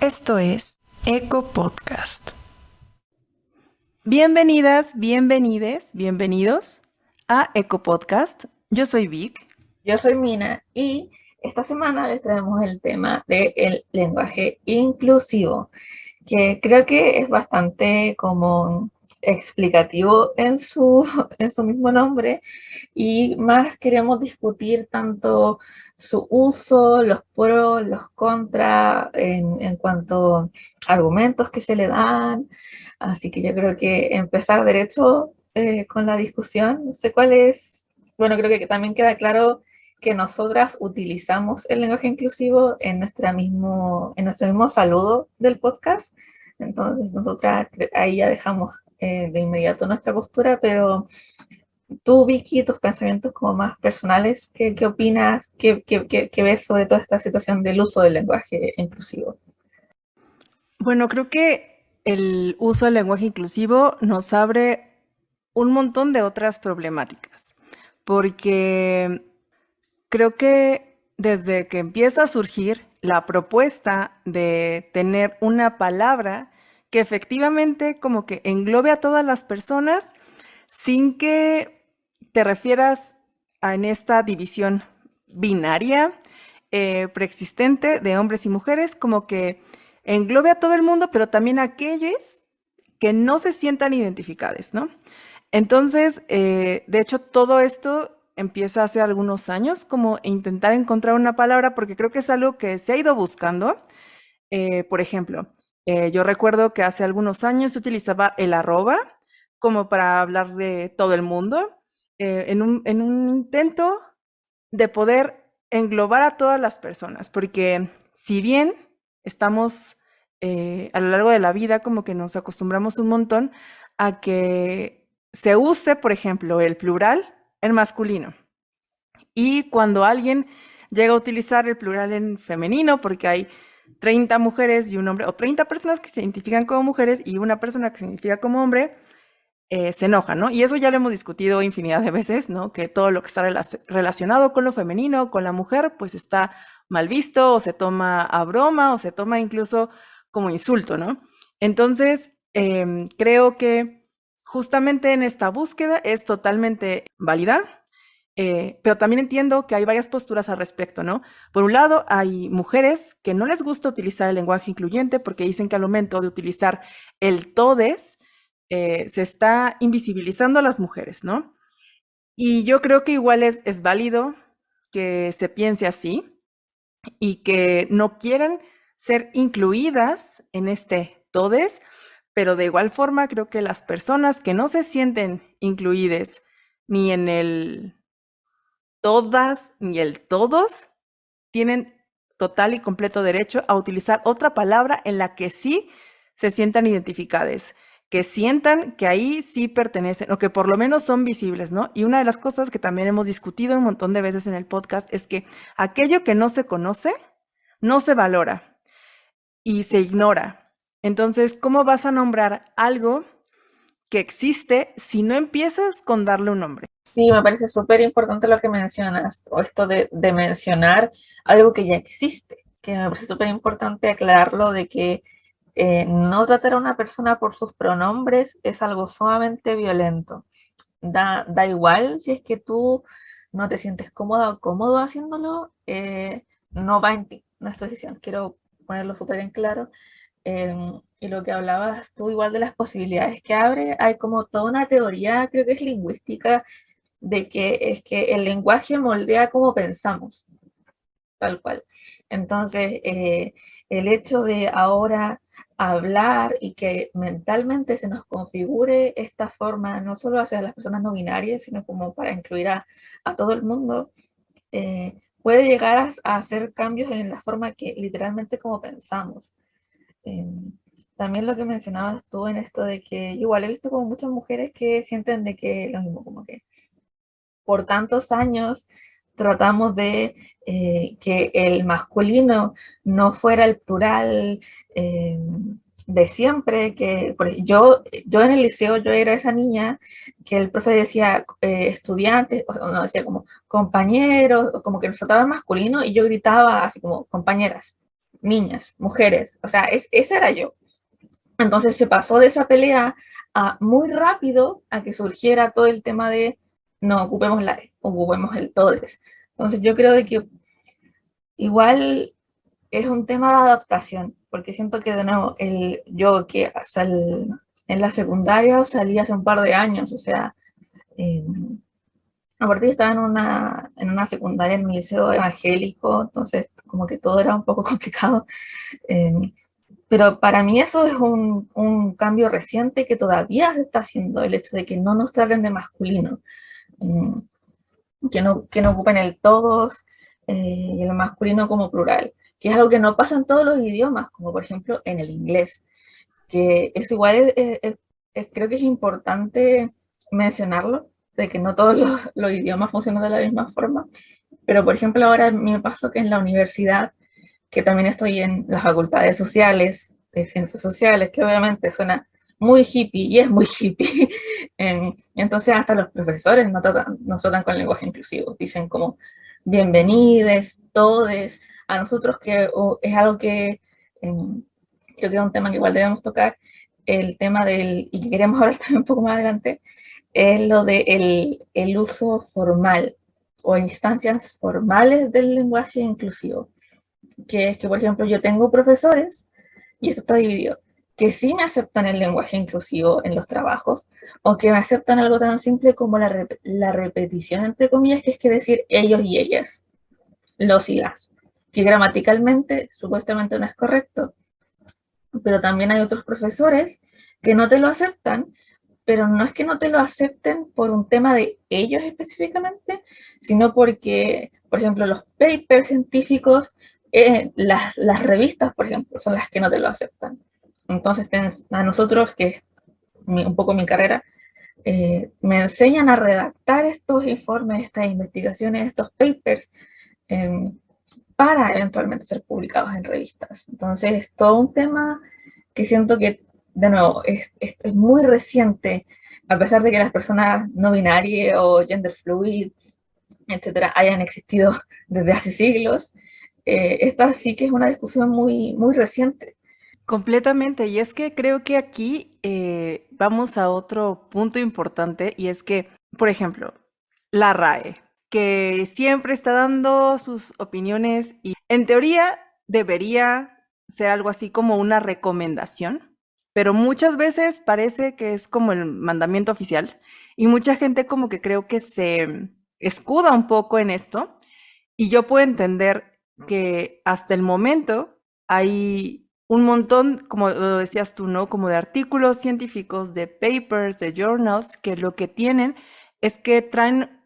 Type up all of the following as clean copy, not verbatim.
Esto es Eco Podcast. Bienvenidas, bienvenides, bienvenidos a Eco Podcast. Yo soy Vic. Yo soy Mina y esta semana les traemos el tema del lenguaje inclusivo, que creo que es bastante como explicativo en su mismo nombre, y más queremos discutir tanto su uso, los pros, los contras, en cuanto a argumentos que se le dan. Así que yo creo que empezar derecho con la discusión. No sé cuál es, bueno, creo que también queda claro que nosotras utilizamos el lenguaje inclusivo en nuestro mismo saludo del podcast. Entonces nosotras ahí ya dejamos de inmediato nuestra postura, pero tú, Vicky, tus pensamientos como más personales, ¿qué opinas? ¿Qué ves sobre toda esta situación del uso del lenguaje inclusivo? Bueno, creo que el uso del lenguaje inclusivo nos abre un montón de otras problemáticas, porque creo que desde que empieza a surgir la propuesta de tener una palabra que efectivamente como que englobe a todas las personas sin que te refieras en esta división binaria preexistente de hombres y mujeres, como que englobe a todo el mundo, pero también a aquellos que no se sientan identificados, ¿no? Entonces, de hecho, todo esto empieza hace algunos años, como intentar encontrar una palabra, porque creo que es algo que se ha ido buscando. Por ejemplo, yo recuerdo que hace algunos años se utilizaba el arroba como para hablar de todo el mundo, en un intento de poder englobar a todas las personas, porque si bien estamos a lo largo de la vida como que nos acostumbramos un montón a que se use, por ejemplo, el plural en masculino. Y cuando alguien llega a utilizar el plural en femenino, porque hay 30 mujeres y un hombre, o 30 personas que se identifican como mujeres y una persona que se identifica como hombre, se enoja, ¿no? Y eso ya lo hemos discutido infinidad de veces, ¿no? Que todo lo que está relacionado con lo femenino, con la mujer, pues está mal visto, o se toma a broma, o se toma incluso como insulto, ¿no? Entonces, creo que justamente en esta búsqueda es totalmente válida, pero también entiendo que hay varias posturas al respecto, ¿no? Por un lado, hay mujeres que no les gusta utilizar el lenguaje incluyente porque dicen que al momento de utilizar el todes, se está invisibilizando a las mujeres, ¿no? Y yo creo que igual es válido que se piense así y que no quieran ser incluidas en este todes, pero de igual forma creo que las personas que no se sienten incluidas ni en el todas ni el todos tienen total y completo derecho a utilizar otra palabra en la que sí se sientan identificadas, que sientan que ahí sí pertenecen o que por lo menos son visibles, ¿no? Y una de las cosas que también hemos discutido un montón de veces en el podcast es que aquello que no se conoce no se valora y se ignora. Entonces, ¿cómo vas a nombrar algo que existe si no empiezas con darle un nombre? Sí, me parece súper importante lo que mencionas, o esto de mencionar algo que ya existe, que me parece súper importante aclararlo, de que no tratar a una persona por sus pronombres es algo sumamente violento. Da igual si es que tú no te sientes cómoda o cómodo haciéndolo, no va en ti, no es tu decisión. Quiero ponerlo súper en claro. Y lo que hablabas tú igual de las posibilidades que abre, hay como toda una teoría, creo que es lingüística, de que es que el lenguaje moldea cómo pensamos, tal cual. Entonces, el hecho de ahora hablar y que mentalmente se nos configure esta forma, no solo hacia las personas no binarias, sino como para incluir a todo el mundo, puede llegar a hacer cambios en la forma que literalmente como pensamos. Eh, También lo que mencionabas tú en esto de que igual he visto como muchas mujeres que sienten de que lo mismo, como que por tantos años tratamos de que el masculino no fuera el plural, de siempre, yo en el liceo yo era esa niña que el profe decía estudiantes, o no, decía como compañeros, o como que nos trataba masculino y yo gritaba así como compañeras, niñas, mujeres, o sea, esa era yo. Entonces se pasó de esa pelea a muy rápido a que surgiera todo el tema de no ocupemos la E, ocupemos el todes. Entonces yo creo de que igual es un tema de adaptación, porque siento que de nuevo, yo que en la secundaria salí hace un par de años, o sea, eh, aparte yo estaba en una secundaria en mi liceo evangélico, entonces como que todo era un poco complicado, eh, pero para mí eso es un cambio reciente que todavía se está haciendo, el hecho de que no nos traten de masculino, que no ocupen el todos y el masculino como plural, que es algo que no pasa en todos los idiomas, como por ejemplo en el inglés, que es igual, creo que es importante mencionarlo, de que no todos los idiomas funcionan de la misma forma, pero por ejemplo ahora me pasó que en la universidad, que también estoy en las facultades sociales, de ciencias sociales, que obviamente suena muy hippie y es muy hippie. Entonces hasta los profesores no tratan con lenguaje inclusivo, dicen como bienvenides, todes, a nosotros que es algo que creo que es un tema que igual debemos tocar, el tema y que queremos hablar también un poco más adelante, es lo de el uso formal o instancias formales del lenguaje inclusivo, que es que, por ejemplo, yo tengo profesores, y esto está dividido, que sí me aceptan el lenguaje inclusivo en los trabajos, o que me aceptan algo tan simple como la repetición, entre comillas, que es que decir ellos y ellas, los y las, que gramaticalmente supuestamente no es correcto, pero también hay otros profesores que no te lo aceptan, pero no es que no te lo acepten por un tema de ellos específicamente, sino porque, por ejemplo, los papers científicos, las revistas, por ejemplo, son las que no te lo aceptan. Entonces, a nosotros, que es un poco mi carrera, me enseñan a redactar estos informes, estas investigaciones, estos papers, eh, para eventualmente ser publicados en revistas. Entonces, es todo un tema que siento que, de nuevo, es muy reciente, a pesar de que las personas no binarias o gender fluid, etcétera, hayan existido desde hace siglos. Esta sí que es una discusión muy, muy reciente. Completamente, y es que creo que aquí vamos a otro punto importante y es que, por ejemplo, la RAE, que siempre está dando sus opiniones y en teoría debería ser algo así como una recomendación, pero muchas veces parece que es como el mandamiento oficial y mucha gente como que creo que se escuda un poco en esto y yo puedo entender que hasta el momento hay un montón, como lo decías tú, ¿no? Como de artículos científicos, de papers, de journals, que lo que tienen es que traen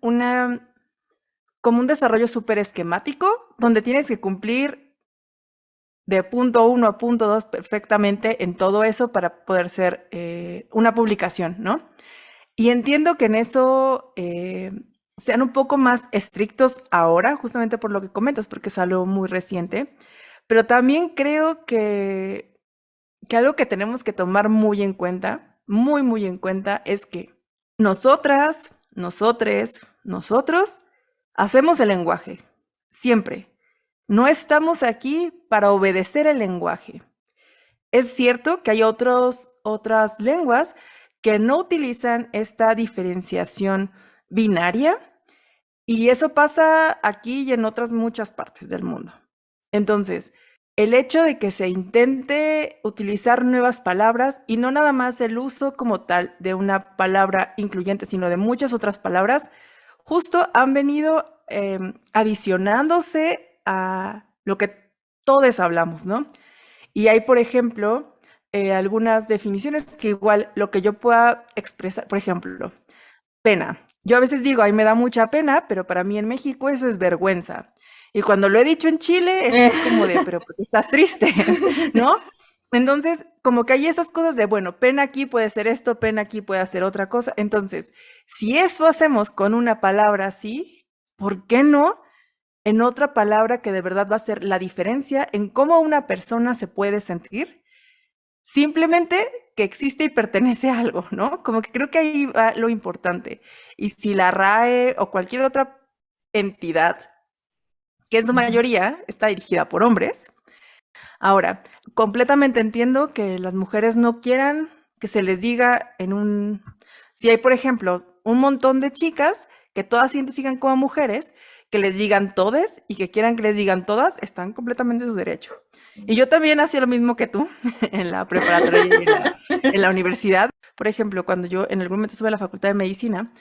como un desarrollo súper esquemático, donde tienes que cumplir de punto uno a punto dos perfectamente en todo eso para poder ser una publicación, ¿no? Y entiendo que en eso sean un poco más estrictos ahora, justamente por lo que comentas, porque es algo muy reciente, pero también creo que algo que tenemos que tomar muy en cuenta, muy, muy en cuenta, es que nosotras, nosotres, nosotros hacemos el lenguaje, siempre. No estamos aquí para obedecer el lenguaje. Es cierto que hay otras lenguas que no utilizan esta diferenciación binaria y eso pasa aquí y en otras muchas partes del mundo. Entonces, el hecho de que se intente utilizar nuevas palabras y no nada más el uso como tal de una palabra incluyente, sino de muchas otras palabras, justo han venido adicionándose a lo que todos hablamos, ¿no? Y hay, por ejemplo, algunas definiciones que igual lo que yo pueda expresar, por ejemplo, pena. Yo a veces digo, ay, me da mucha pena, pero para mí en México eso es vergüenza. Y cuando lo he dicho en Chile es como de, pero ¿por qué estás triste? ¿No? Entonces, como que hay esas cosas de, bueno, pena aquí puede ser esto, pena aquí puede ser otra cosa. Entonces, si eso hacemos con una palabra así, ¿por qué no en otra palabra que de verdad va a ser la diferencia en cómo una persona se puede sentir simplemente que existe y pertenece a algo, ¿no? Como que creo que ahí va lo importante. Y si la RAE o cualquier otra entidad, que en su mayoría está dirigida por hombres, ahora, completamente entiendo que las mujeres no quieran que se les diga en un... Si hay, por ejemplo, un montón de chicas que todas se identifican como mujeres, que les digan todes y que quieran que les digan todas, están completamente en su derecho. Y yo también hacía lo mismo que tú en la preparatoria y en la universidad. Por ejemplo, cuando yo en algún momento estuve en la facultad de medicina,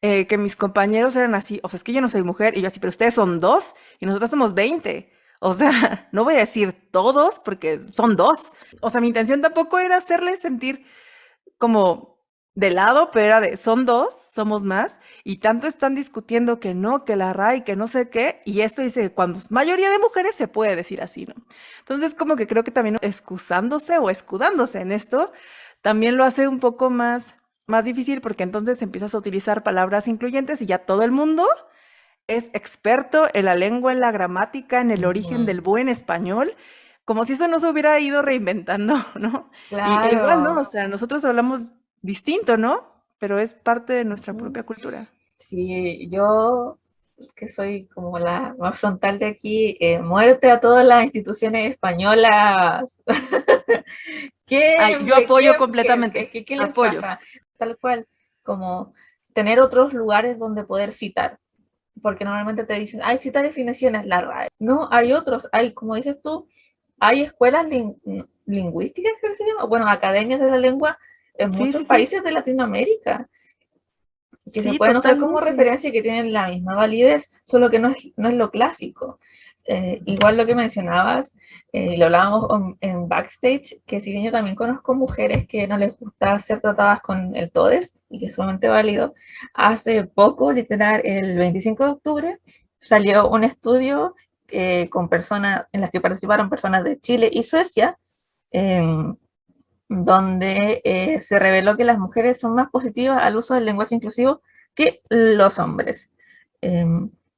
que mis compañeros eran así, o sea, es que yo no soy mujer, y yo así, pero ustedes son dos y nosotros somos 20. O sea, no voy a decir todos porque son dos. O sea, mi intención tampoco era hacerles sentir como de lado, pero era de son dos, somos más, y tanto están discutiendo que no, que la RAI, que no sé qué, y esto dice que cuando es mayoría de mujeres se puede decir así, ¿no? Entonces, como que creo que también excusándose o escudándose en esto, también lo hace un poco más difícil porque entonces empiezas a utilizar palabras incluyentes y ya todo el mundo es experto en la lengua, en la gramática, en el origen Ujú. del buen español, como si eso no se hubiera ido reinventando, ¿no? E igual, ¿no? O Claro. sea, nosotros hablamos distinto, ¿no? Pero es parte de nuestra Ujú. propia cultura. Sí, yo que soy como la más frontal de aquí, muerte a todas las instituciones españolas. Ay, yo apoyo completamente, ¿Qué les apoyo. pasa? Tal cual, como tener otros lugares donde poder citar, porque normalmente te dicen, hay cita definiciones, la RAE. No, hay otros, hay, como dices tú, hay escuelas lingüísticas que se llama, bueno, academias de la lengua en Sí, muchos sí, sí. países de Latinoamérica que se Sí, pueden usar como totalmente. referencia y que tienen la misma validez, solo que no es lo clásico. Igual lo que mencionabas, y lo hablábamos en backstage, que si bien yo también conozco mujeres que no les gusta ser tratadas con el TODES y que es sumamente válido, hace poco, literal, el 25 de octubre, salió un estudio con personas en las que participaron personas de Chile y Suecia, eh, donde se reveló que las mujeres son más positivas al uso del lenguaje inclusivo que los hombres. Eh,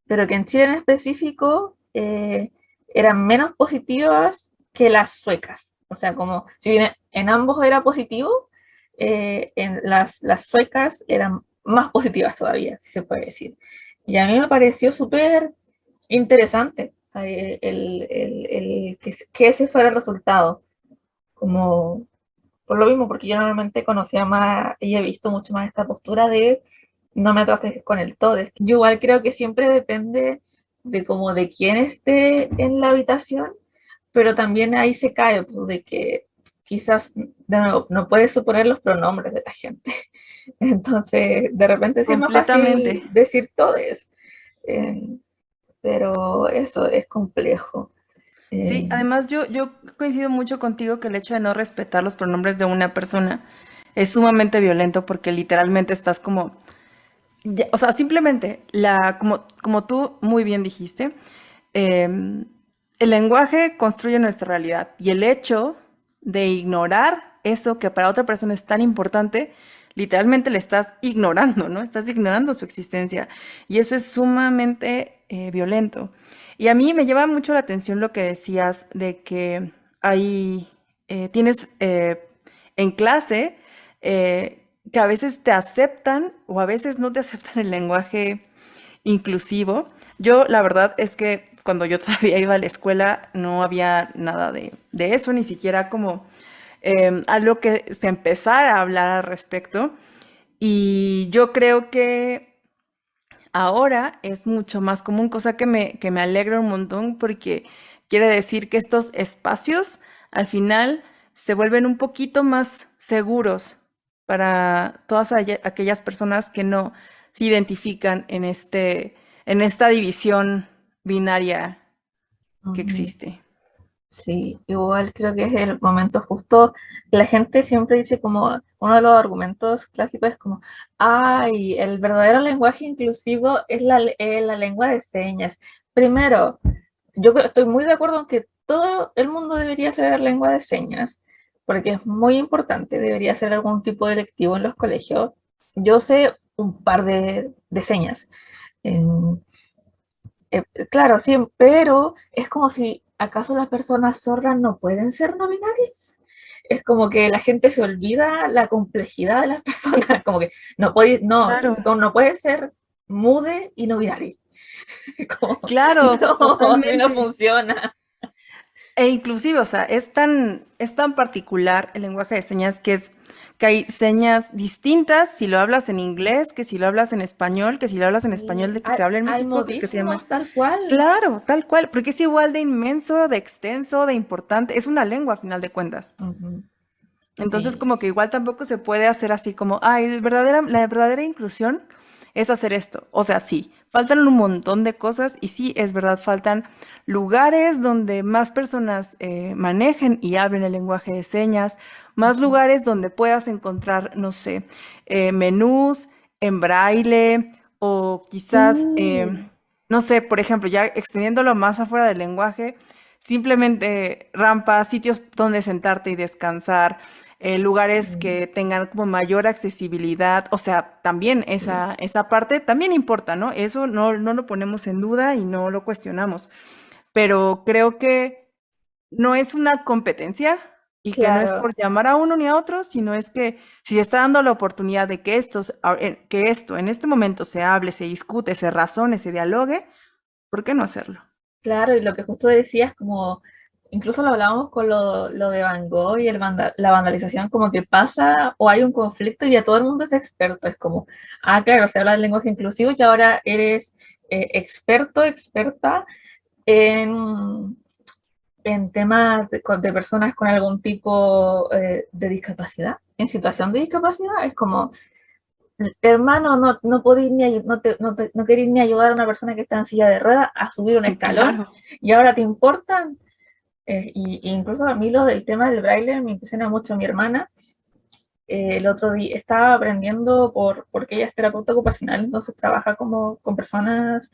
pero que en Chile en específico eran menos positivas que las suecas. O sea, como si bien en ambos era positivo, en las suecas eran más positivas todavía, si se puede decir. Y a mí me pareció súper interesante que ese fuera el resultado. Como por lo mismo, porque yo normalmente conocía más y he visto mucho más esta postura de no me trates con el todo. Yo igual creo que siempre depende de como de quién esté en la habitación, pero también ahí se cae, pues, de que quizás de nuevo, no puedes suponer los pronombres de la gente. Entonces, de repente sí es más Completamente. fácil decir todes, eh, pero eso es complejo. Sí, Eh, además yo coincido mucho contigo que el hecho de no respetar los pronombres de una persona es sumamente violento porque literalmente estás como o sea, simplemente, como tú muy bien dijiste, em, el lenguaje construye nuestra realidad y el hecho de ignorar eso que para otra persona es tan importante, literalmente le estás ignorando, ¿no? Estás ignorando su existencia y eso es sumamente violento. Y a mí me llama mucho la atención lo que decías de que hay, tienes en clase que a veces te aceptan o a veces no te aceptan el lenguaje inclusivo. Yo la verdad es que cuando yo todavía iba a la escuela no había nada de eso, ni siquiera como algo que se empezara a hablar al respecto. Y yo creo que ahora es mucho más común, cosa que me alegra un montón porque quiere decir que estos espacios al final se vuelven un poquito más seguros para todas aquellas personas que no se identifican en esta división binaria que existe. Sí, igual creo que es el momento justo. La gente siempre dice como uno de los argumentos clásicos es como, ay, el verdadero lenguaje inclusivo es la lengua de señas. Primero, estoy muy de acuerdo en que todo el mundo debería saber lengua de señas, porque es muy importante, debería ser algún tipo de electivo en los colegios. Yo sé un par de señas. em, claro, sí, pero es como si acaso las personas sordas no pueden ser no binarias. es como que la gente se olvida la complejidad de las personas, como que Claro, no puede ser mude y no binario. Como, claro, no, así no totalmente. funciona. E inclusive, o sea, es tan particular el lenguaje de señas que hay señas distintas si lo hablas en inglés, que si lo hablas en español, que si lo hablas en español Sí, de que se habla en hay México, que se llama... modismos tal cual. Claro, tal cual, porque es igual de inmenso, de extenso, de importante, es una lengua a final de cuentas. Ujú. Entonces, Sí, como que igual tampoco se puede hacer así como, ay, la verdadera inclusión es hacer esto. O sea, sí, faltan un montón de cosas y sí, es verdad, faltan lugares donde más personas manejen y hablen el lenguaje de señas, más ujú. lugares donde puedas encontrar, no sé, menús en braille o quizás, Sí. no sé, por ejemplo, ya extendiéndolo más afuera del lenguaje, simplemente rampas, sitios donde sentarte y descansar, lugares Mm, que tengan como mayor accesibilidad, o sea, también sí, esa parte también importa, ¿no? Eso no lo ponemos en duda y no lo cuestionamos, pero creo que no es una competencia y que no es claro. por llamar a uno ni a otro, sino es que si está dando la oportunidad de que que esto en este momento se hable, se discute, se razone, se dialogue, ¿por qué no hacerlo? Claro, y lo que justo decías, como incluso lo hablábamos con lo de Van Gogh y la vandalización, como que pasa o hay un conflicto y ya todo el mundo es experto. Es como, ah, claro, se habla del lenguaje inclusivo y ahora eres experto, experta en, en temas de personas con algún tipo de discapacidad, en situación de discapacidad. Es como, hermano, no podéis ni, no queréis ni ayudar a una persona que está en silla de ruedas a subir un escalón Claro. y ahora te importan. Y incluso a mí lo del tema del braille me impresiona mucho. Mi hermana el otro día estaba aprendiendo porque ella es terapeuta ocupacional, entonces trabaja como con personas,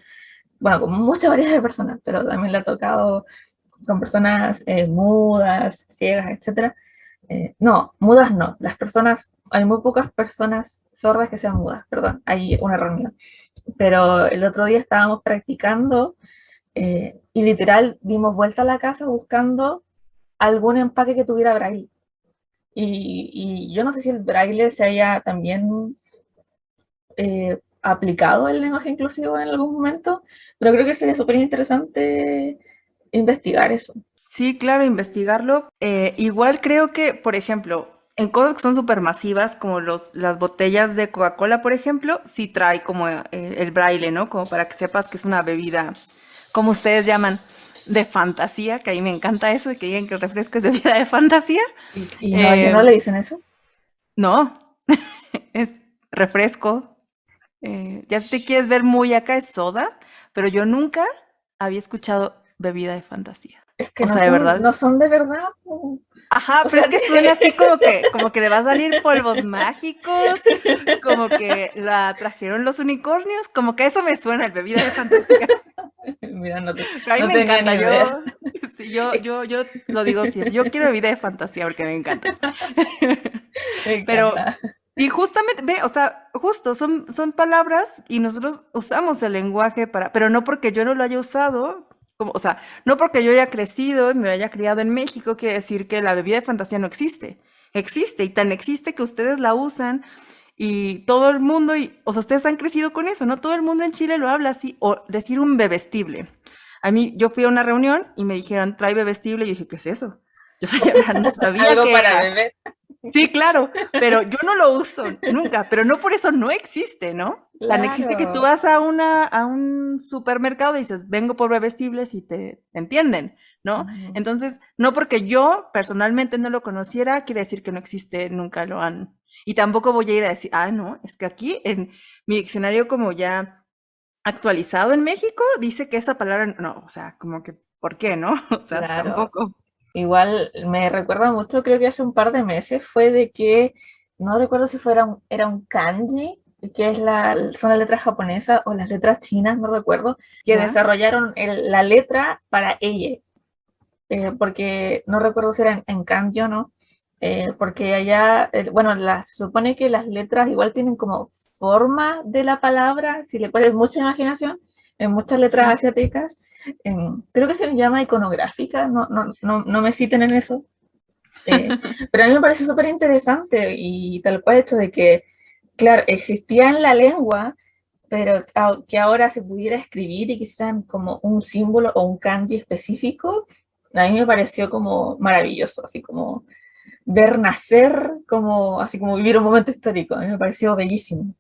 bueno, con mucha variedad de personas, pero también le ha tocado con personas mudas, ciegas, etcétera. No, mudas no. Las personas, hay muy pocas personas sordas que sean mudas, perdón, hay un error mío. Pero el otro día estábamos practicando y literal dimos vuelta a la casa buscando algún empaque que tuviera braille. Y yo no sé si el braille se haya también aplicado el lenguaje inclusivo en algún momento, pero creo que sería súper interesante investigar eso. Sí, claro, investigarlo. Igual creo que, por ejemplo, en cosas que son súper masivas, como las botellas de Coca-Cola, por ejemplo, sí trae como el braille, ¿no? Como para que sepas que es una bebida, como ustedes llaman, de fantasía, que a mí me encanta eso, de que digan que el refresco es bebida de fantasía. Y no, ya no Eh, le dicen eso. no, es refresco. Ya si te quieres ver muy acá es soda, pero yo nunca había escuchado bebida de fantasía. Es que O sea, de verdad. no son de verdad. Ajá, O pero es sea, que suena así como que le va a salir polvos mágicos, como que la trajeron los unicornios, como que eso me suena el bebida de fantasía. mira, Pero a mí no me tenía ni encanta, idea. sí, yo lo digo siempre, yo quiero bebida de fantasía porque me encanta. Me Pero, encanta. y justamente, ve, o sea, justo, son palabras y nosotros usamos el lenguaje pero no porque yo no lo haya usado, como, o sea, no porque yo haya crecido y me haya criado en México, quiere decir que la bebida de fantasía no existe. Existe, y tan existe que ustedes la usan y todo el mundo, o sea, ustedes han crecido con eso, ¿no? Todo el mundo en Chile lo habla así, o decir un bebestible. A mí, yo fui a una reunión y me dijeron, trae bebestible, y yo dije, ¿qué es eso? Yo no sabía Algo qué para era. beber. Sí, claro, pero yo no lo uso nunca, pero no por eso no existe, ¿no? Tan existe que tú Claro. vas a un supermercado y dices, vengo por bebestibles y te entienden, ¿no? Ujú. Entonces, no porque yo personalmente no lo conociera, quiere decir que no existe, nunca lo han. Y tampoco voy a ir a decir, ah, no, es que aquí en mi diccionario como ya actualizado en México, dice que esa palabra, no, o sea, como que, ¿por qué, no? O sea, Claro. tampoco. Igual me recuerda mucho, creo que hace un par de meses fue de que, no recuerdo si era un kanji, que es son las letras japonesas o las letras chinas, no recuerdo, que ¿Ya? desarrollaron la letra para ella, porque no recuerdo si era en kanji o no, porque allá, bueno, se supone que las letras igual tienen como forma de la palabra, si le pones mucha imaginación, en muchas letras Sí. asiáticas, creo que se llama iconográfica, no me citen en eso. Eh, pero a mí me parece súper interesante y tal cual hecho de que, claro, existía en la lengua, pero que ahora se pudiera escribir y quisieran como un símbolo o un kanji específico, a mí me pareció como maravilloso, así como ver nacer, como, así como vivir un momento histórico, a mí me pareció bellísimo.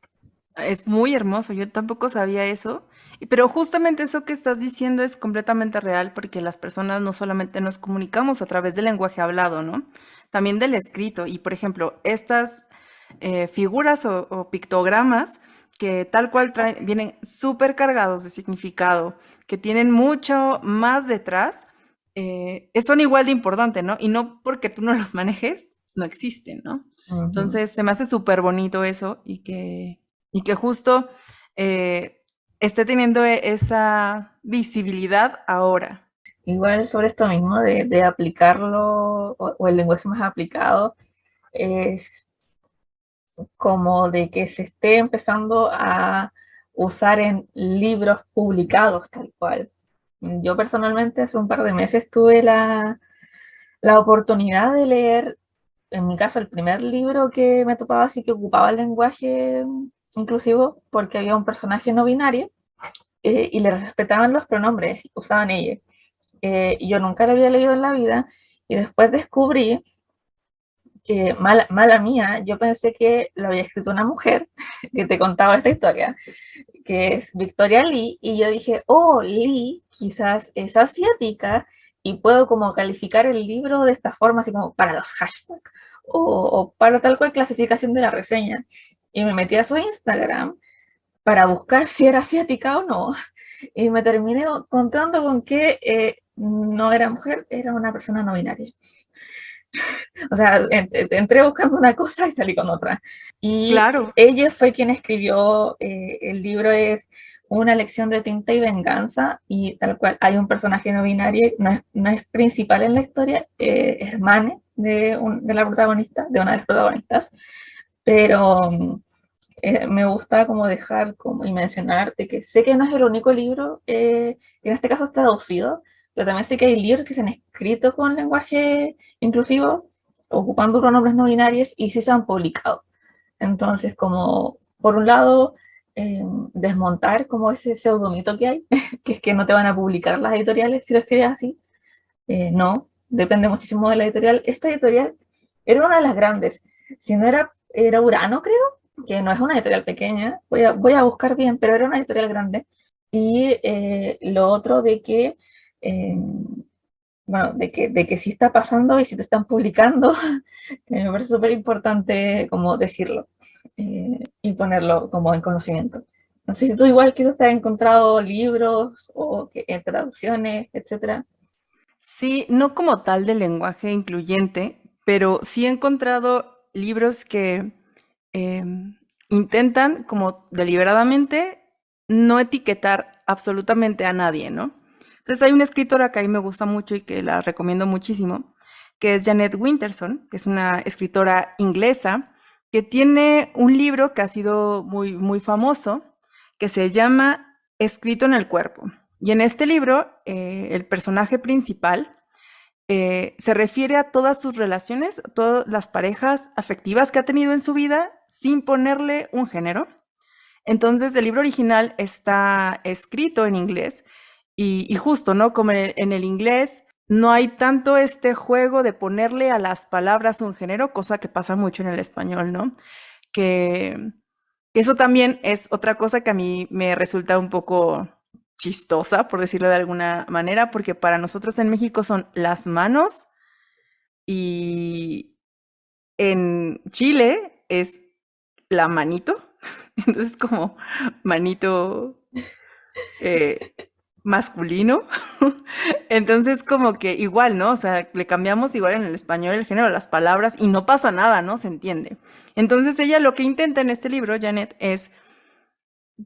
Es muy hermoso, yo tampoco sabía eso, pero justamente eso que estás diciendo es completamente real porque las personas no solamente nos comunicamos a través del lenguaje hablado, ¿no? También del escrito. Y por ejemplo, estas figuras o pictogramas que tal cual vienen súper cargados de significado, que tienen mucho más detrás, son igual de importantes, ¿no? Y no porque tú no los manejes, no existen, ¿no? Ujú. Entonces se me hace súper bonito eso y que justo eh, esté teniendo esa visibilidad ahora. Igual sobre esto mismo de aplicarlo o el lenguaje más aplicado, es como de que se esté empezando a usar en libros publicados tal cual. Yo personalmente hace un par de meses tuve la oportunidad de leer, en mi caso, el primer libro que me topaba así que ocupaba el lenguaje inclusivo, porque había un personaje no binario y le respetaban los pronombres, usaban ella. Y yo nunca lo había leído en la vida y después descubrí que mala mía, yo pensé que lo había escrito una mujer que te contaba esta historia, que es Victoria Lee, y yo dije, oh, Lee quizás es asiática y puedo como calificar el libro de esta forma, así como para los hashtags o para tal cual clasificación de la reseña. Y me metí a su Instagram para buscar si era asiática o no, y me terminé encontrando con que no era mujer, era una persona no binaria. O sea, entré buscando una cosa y salí con otra. Y Claro, ella fue quien escribió, el libro es Una lección de tinta y venganza, y tal cual hay un personaje no binario, no es principal en la historia, es Mane, de la protagonista, de una de las protagonistas, pero me gusta como dejar como, y mencionar de que sé que no es el único libro que en este caso está traducido, pero también sé que hay libros que se han escrito con lenguaje inclusivo, ocupando pronombres no binarios y sí se han publicado. Entonces, como por un lado, desmontar como ese pseudomito que hay, que es que no te van a publicar las editoriales si lo escribes así. No, depende muchísimo de la editorial. Esta editorial era una de las grandes. Si no era Urano, creo, que no es una editorial pequeña. Voy a buscar bien, pero era una editorial grande. Y lo otro de que, eh, bueno, de que sí está pasando y si te están publicando, me parece súper importante como decirlo y ponerlo como en conocimiento. No sé si tú igual quizás te has encontrado libros o traducciones, etcétera. sí, no como tal de lenguaje incluyente, pero sí he encontrado libros que intentan como deliberadamente no etiquetar absolutamente a nadie, ¿no? Entonces hay una escritora que a mí me gusta mucho y que la recomiendo muchísimo, que es Janet Winterson, que es una escritora inglesa, que tiene un libro que ha sido muy, muy famoso, que se llama Escrito en el cuerpo. Y en este libro, el personaje principal se refiere a todas sus relaciones, a todas las parejas afectivas que ha tenido en su vida sin ponerle un género. Entonces, el libro original está escrito en inglés y justo, ¿no? Como en el inglés no hay tanto este juego de ponerle a las palabras un género, cosa que pasa mucho en el español, ¿no? Que, que eso también es otra cosa que a mí me resulta un poco chistosa, por decirlo de alguna manera, porque para nosotros en México son las manos y en Chile es la manito. Entonces como manito eh, masculino. Entonces como que igual, ¿no? O sea, le cambiamos igual en el español el género de las palabras y no pasa nada, ¿no? Se entiende. Entonces ella lo que intenta en este libro, Janet, es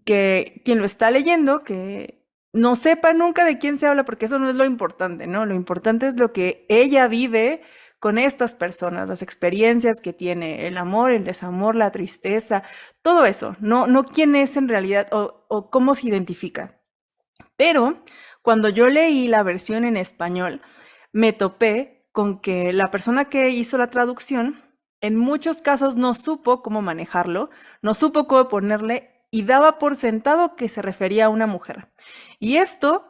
que quien lo está leyendo, que no sepa nunca de quién se habla, porque eso no es lo importante, ¿no? Lo importante es lo que ella vive con estas personas, las experiencias que tiene, el amor, el desamor, la tristeza, todo eso, no quién es en realidad o cómo se identifica. Pero cuando yo leí la versión en español, me topé con que la persona que hizo la traducción en muchos casos no supo cómo manejarlo, no supo cómo ponerle y daba por sentado que se refería a una mujer. Y esto,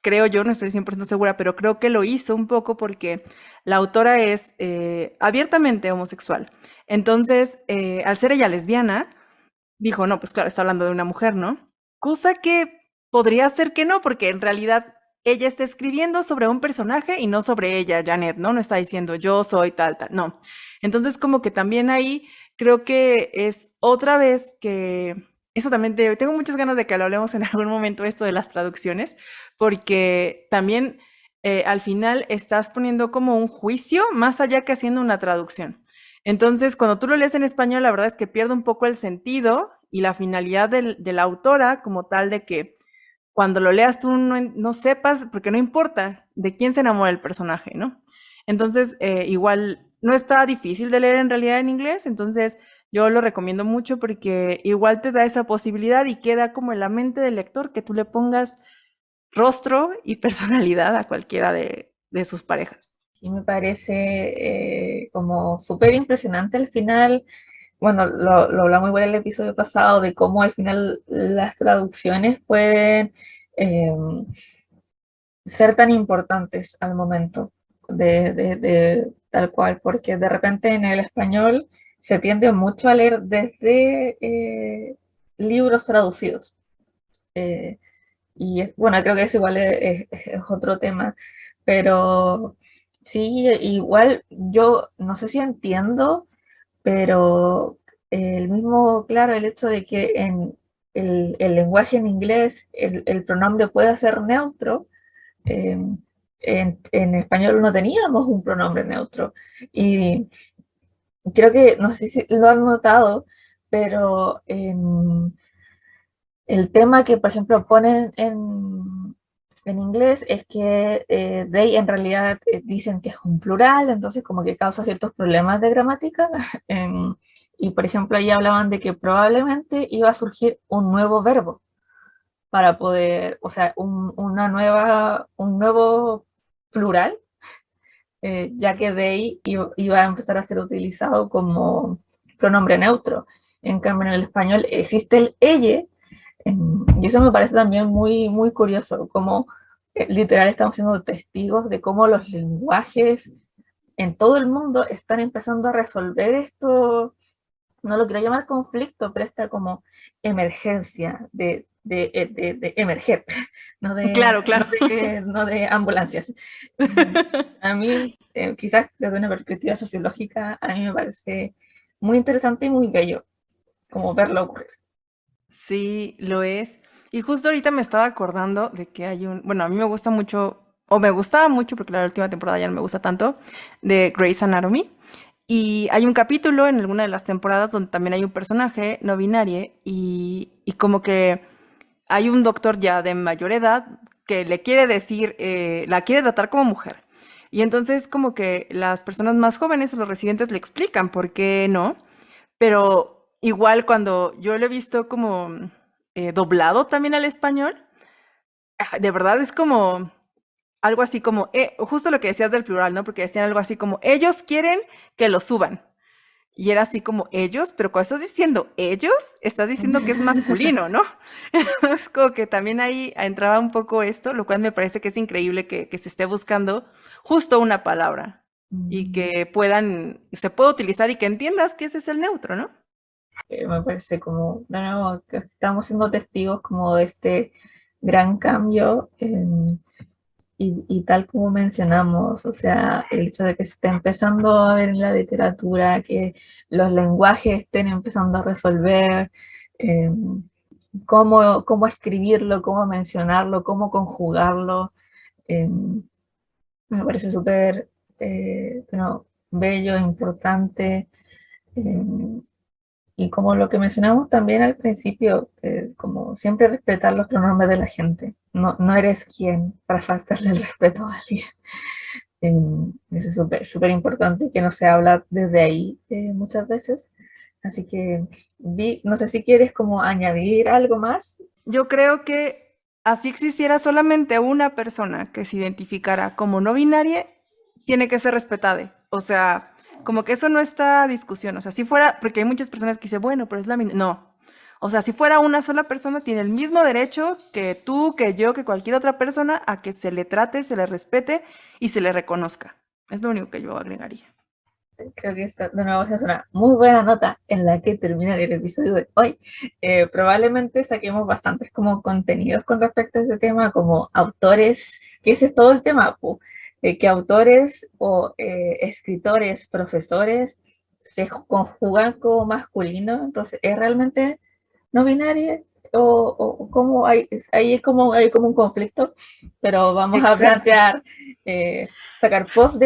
creo yo, no estoy 100% segura, pero creo que lo hizo un poco porque la autora es abiertamente homosexual. Entonces, al ser ella lesbiana, dijo, no, pues claro, está hablando de una mujer, ¿no? Cosa que podría ser que no, porque en realidad ella está escribiendo sobre un personaje y no sobre ella, Janet, ¿no? No está diciendo yo soy tal, tal, no. Entonces, como que también ahí creo que es otra vez que eso también tengo muchas ganas de que lo hablemos en algún momento, esto de las traducciones, porque también al final estás poniendo como un juicio más allá que haciendo una traducción. Entonces, cuando tú lo lees en español, la verdad es que pierde un poco el sentido y la finalidad de la autora como tal de que cuando lo leas tú no sepas, porque no importa de quién se enamora el personaje, ¿no? Entonces, igual no está difícil de leer en realidad en inglés, entonces yo lo recomiendo mucho porque igual te da esa posibilidad y queda como en la mente del lector que tú le pongas rostro y personalidad a cualquiera de sus parejas. Y me parece como súper impresionante al final. Bueno, lo hablamos igual en el episodio pasado de cómo al final las traducciones pueden eh, ser tan importantes al momento de tal cual, porque de repente en el español se tiende mucho a leer desde libros traducidos. Eh, bueno, creo que eso igual es otro tema, pero sí, igual yo no sé si entiendo, pero el mismo, claro, el hecho de que en el lenguaje en inglés el pronombre pueda ser neutro, eh, en español no teníamos un pronombre neutro. Y creo que, no sé si lo han notado, pero el tema que, por ejemplo, ponen en inglés es que they en realidad dicen que es un plural, entonces como que causa ciertos problemas de gramática. Y, por ejemplo, ahí hablaban de que probablemente iba a surgir un nuevo verbo para poder, o sea, un nuevo plural, ya que they iba a empezar a ser utilizado como pronombre neutro. En cambio, en el español existe el elle, y eso me parece también muy, muy curioso, como literal estamos siendo testigos de cómo los lenguajes en todo el mundo están empezando a resolver esto, no lo quiero llamar conflicto, pero esta como emergencia de emerger, no de, Claro, claro. no de ambulancias. A mí, quizás desde una perspectiva sociológica, a mí me parece muy interesante y muy bello como verlo ocurrir. Sí, lo es. Y justo ahorita me estaba acordando de que hay bueno, a mí me gusta mucho, o me gustaba mucho, porque la última temporada ya no me gusta tanto, de Grey's Anatomy. Y hay un capítulo en alguna de las temporadas donde también hay un personaje no binario y como que hay un doctor ya de mayor edad que le quiere decir, la quiere tratar como mujer. Y entonces como que las personas más jóvenes, los residentes, le explican por qué no. Pero igual cuando yo lo he visto como doblado también al español, de verdad es como algo así como, justo lo que decías del plural, ¿no? Porque decían algo así como, ellos quieren que lo suban. Y era así como ellos, pero cuando estás diciendo ellos, estás diciendo que es masculino, ¿no? Es como que también ahí entraba un poco esto, lo cual me parece que es increíble que se esté buscando justo una palabra y que se pueda utilizar y que entiendas que ese es el neutro, ¿no? Me parece como, de nuevo, que estamos siendo testigos como de este gran cambio, y tal como mencionamos, o sea, el hecho de que se esté empezando a ver en la literatura, que los lenguajes estén empezando a resolver, eh, cómo escribirlo, cómo mencionarlo, cómo conjugarlo, eh, me parece súper bueno, bello, importante. eh, y como lo que mencionamos también al principio, como siempre respetar los pronombres de la gente. No, no eres quien para faltarle el respeto a alguien. Eso es súper, súper importante que no se habla desde ahí muchas veces. Así que, no sé si quieres como añadir algo más. Yo creo que así existiera solamente una persona que se identificara como no binaria, tiene que ser respetada. O sea, como que eso no está a discusión. O sea, si fuera, porque hay muchas personas que dicen, bueno, pero es la minoría. No. O sea, si fuera una sola persona, tiene el mismo derecho que tú, que yo, que cualquier otra persona a que se le trate, se le respete y se le reconozca. Es lo único que yo agregaría. Creo que esa, de nuevo, esa es una muy buena nota en la que terminar el episodio de hoy. Probablemente saquemos bastantes como contenidos con respecto a este tema, como autores, que ese es todo el tema, que autores o escritores, profesores se conjugan como masculino, entonces es realmente no binaria o como hay como un conflicto, pero vamos a Exacto. plantear sacar posts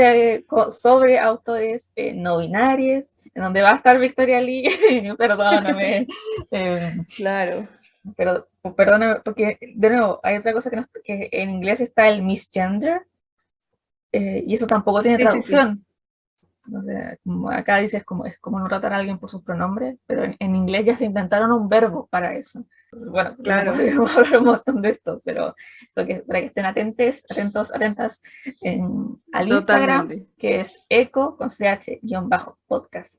sobre autores no binarios, en donde va a estar Victoria Lee, perdóname, Claro. pero perdóname, porque de nuevo hay otra cosa que en inglés está el misgender, y eso tampoco tiene Sí, sí, sí. traducción. O sea, como acá dices, es como no tratar a alguien por sus pronombres, pero en inglés ya se inventaron un verbo para eso. Entonces, bueno, Claro. podríamos hablar un montón de esto, pero para que estén atentos, atentas al Instagram, Totalmente. que es eco con ch-podcast-.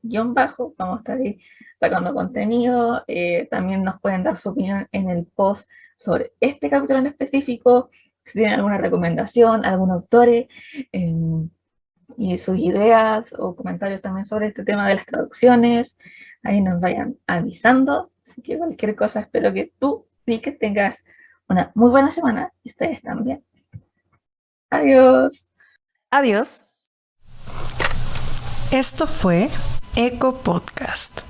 Vamos a estar ahí sacando contenido. También nos pueden dar su opinión en el post sobre este capítulo en específico, si tienen alguna recomendación, algún autor. Y sus ideas o comentarios también sobre este tema de las traducciones, ahí nos vayan avisando. Así que cualquier cosa, espero que tú y que tengas una muy buena semana y ustedes también. Adiós. Adiós. Esto fue Eco Podcast.